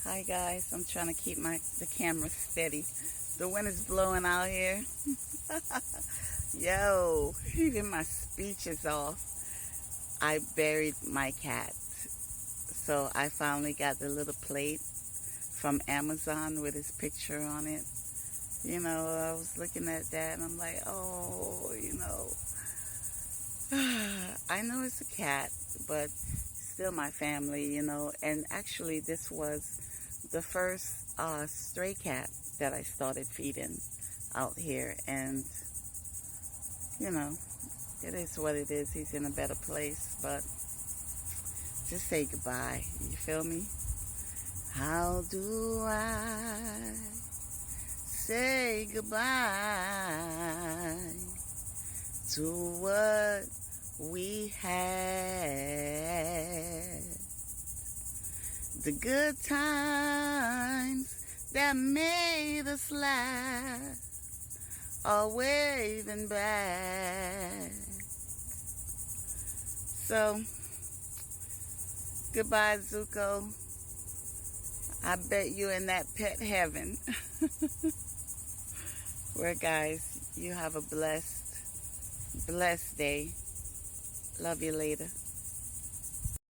Hi guys, I'm trying to keep the camera steady. The wind is blowing out here. Yo, even my speech is off. I buried my cat. So I finally got the little plate from Amazon with his picture on it. You know, I was looking at that and I'm like, oh, I know it's a cat, but still my family, And actually this was the first stray cat that I started feeding out here. And, it is what it is. He's in a better place, but just say goodbye. You feel me? How do I say goodbye to what we had? The good times that made us laugh are waving back. So, goodbye, Zuko. I bet you in that pet heaven. Well, guys, you have a blessed day. Love you later.